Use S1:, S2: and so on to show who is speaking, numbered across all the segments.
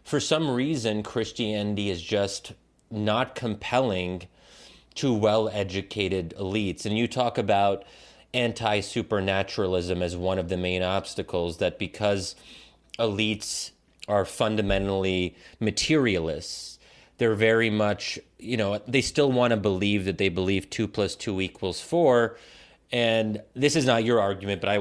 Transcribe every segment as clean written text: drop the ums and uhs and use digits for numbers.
S1: for some reason, Christianity is just not compelling to well-educated elites. And you talk about anti-supernaturalism as one of the main obstacles, that because elites are fundamentally materialists, they're very much, they still want to believe that they believe 2 + 2 = 4. And this is not your argument, but I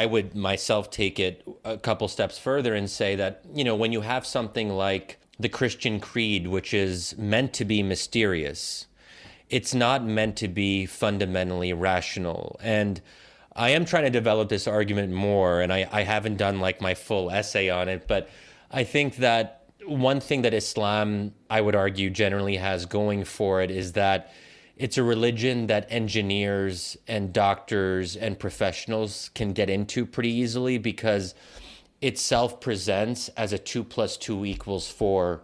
S1: would myself take it a couple steps further and say that, when you have something like the Christian creed, which is meant to be mysterious, it's not meant to be fundamentally rational. And I am trying to develop this argument more, and I haven't done like my full essay on it, but I think that one thing that Islam, I would argue, generally has going for it is that it's a religion that engineers and doctors and professionals can get into pretty easily, because it self presents as a 2 + 2 = 4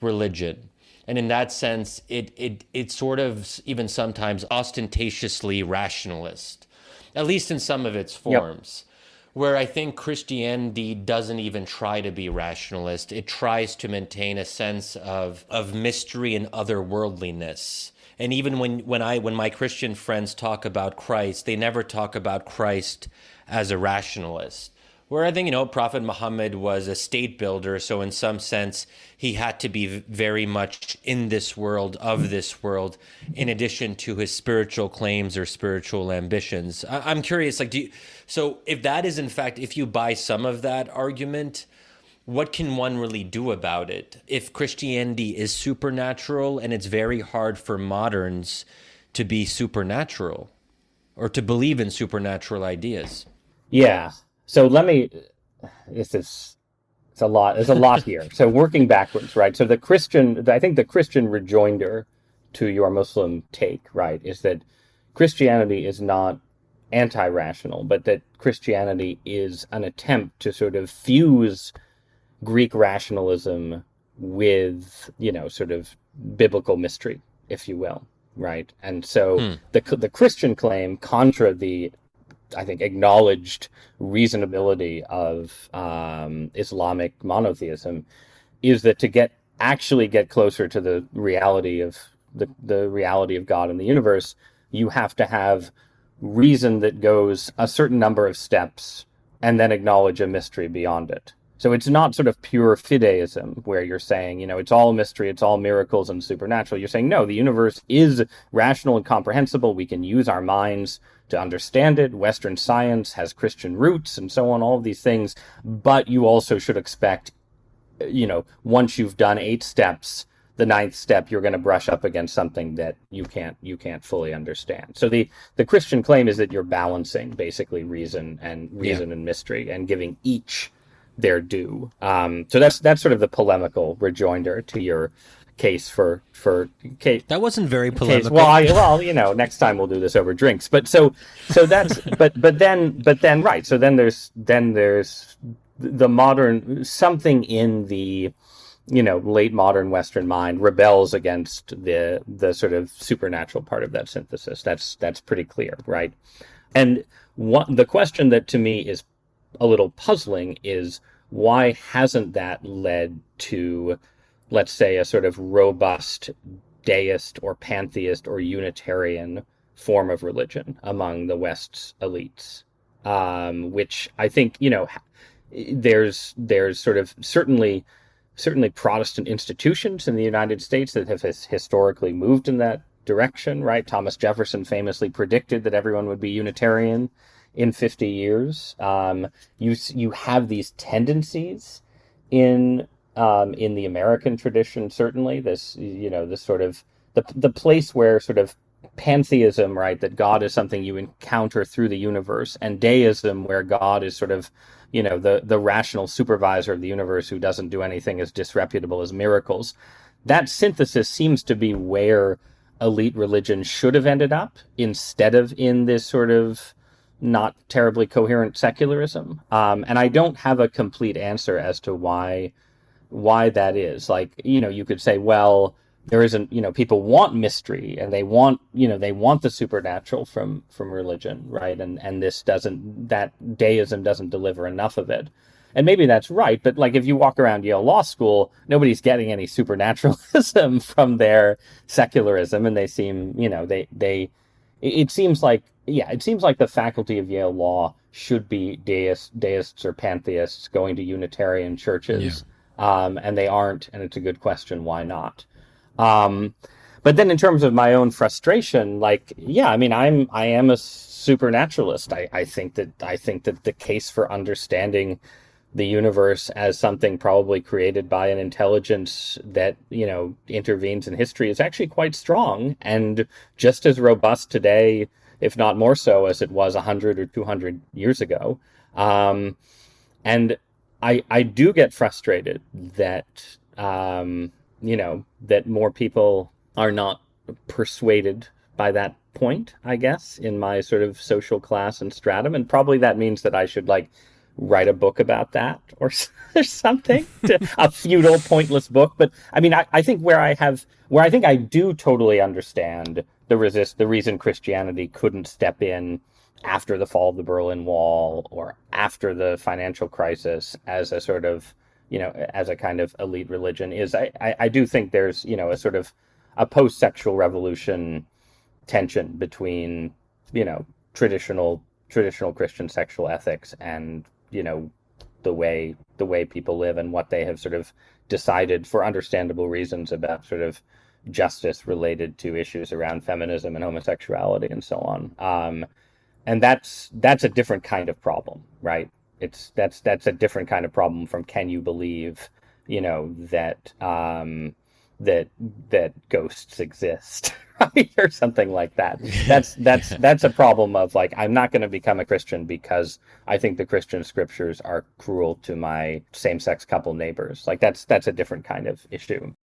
S1: religion. And in that sense, it sort of even sometimes ostentatiously rationalist, at least in some of its
S2: Yep.
S1: forms. Where I think Christianity doesn't even try to be rationalist. It tries to maintain a sense of mystery and otherworldliness. And even when my Christian friends talk about Christ, they never talk about Christ as a rationalist. Where I think, Prophet Muhammad was a state builder, so in some sense, he had to be very much in this world, of this world, in addition to his spiritual claims or spiritual ambitions. I'm curious, like, so if that is in fact, if you buy some of that argument, what can one really do about it? If Christianity is supernatural and it's very hard for moderns to be supernatural or to believe in supernatural ideas.
S2: Yeah. So let me. This is it's a lot. There's a lot here. So working backwards, right? So I think the Christian rejoinder to your Muslim take, right, is that Christianity is not anti-rational, but that Christianity is an attempt to sort of fuse Greek rationalism with, sort of biblical mystery, if you will, right? And so
S1: Hmm.
S2: the Christian claim, contra the, I think, acknowledged reasonability of Islamic monotheism, is that to actually get closer to the reality of the reality of God and the universe, you have to have reason that goes a certain number of steps and then acknowledge a mystery beyond it. So it's not sort of pure fideism where you're saying, it's all mystery, it's all miracles and supernatural. You're saying, no, the universe is rational and comprehensible. We can use our minds to understand it. Western science has Christian roots and so on, all of these things. But you also should expect, once you've done 8 steps, the 9th step, you're going to brush up against something that you can't fully understand. So the Christian claim is that you're balancing basically reason and
S1: Yeah.
S2: mystery and giving each their due. So that's sort of the polemical rejoinder to your case for case.
S1: That wasn't very
S2: Case.
S1: polemical.
S2: Next time we'll do this over drinks. But so that's but then right. So then there's the modern, something in the late modern Western mind rebels against the sort of supernatural part of that synthesis. That's pretty clear, right? And the question that to me is a little puzzling is, why hasn't that led to, let's say, a sort of robust deist or pantheist or Unitarian form of religion among the West's elites? Which I think, there's sort of certainly Protestant institutions in the United States that have historically moved in that direction, right? Thomas Jefferson famously predicted that everyone would be Unitarian in 50 years. You have these tendencies in the American tradition, certainly. This sort of the place where sort of pantheism, right, that God is something you encounter through the universe, and deism, where God is sort of the rational supervisor of the universe who doesn't do anything as disreputable as miracles. That synthesis seems to be where elite religion should have ended up, instead of in this sort of not terribly coherent secularism. And I don't have a complete answer as to why that is. Like, you could say, well, there isn't, people want mystery, and they want the supernatural from religion, right? And that deism doesn't deliver enough of it. and maybe that's right, but like if you walk around Yale Law School, nobody's getting any supernaturalism from their secularism, and they seem, it seems like, yeah, it seems like the faculty of Yale Law should be deists or pantheists going to Unitarian
S1: Yeah.
S2: churches, and they aren't, and it's a good question why not. Um, but then in terms of my own frustration, like, yeah, I mean, I am a supernaturalist. I think that the case for understanding the universe as something probably created by an intelligence that, intervenes in history is actually quite strong and just as robust today, if not more so, as it was 100 or 200 years ago. And I do get frustrated that, that more people are not persuaded by that point, I guess, in my sort of social class and stratum. And probably that means that I should like write a book about that or something, a futile, pointless book. But I mean, I think where I think I do totally understand the reason Christianity couldn't step in after the fall of the Berlin Wall or after the financial crisis as a sort of, as a kind of elite religion is I do think there's, a sort of a post-sexual revolution tension between, traditional Christian sexual ethics and, the way people live and what they have sort of decided for understandable reasons about sort of justice related to issues around feminism and homosexuality and so on. And that's a different kind of problem, right? That's a different kind of problem from can you believe, that that ghosts exist, right? Or something like that. That's a problem of like I'm not going to become a Christian because I think the Christian scriptures are cruel to my same-sex couple neighbors. Like that's a different kind of issue.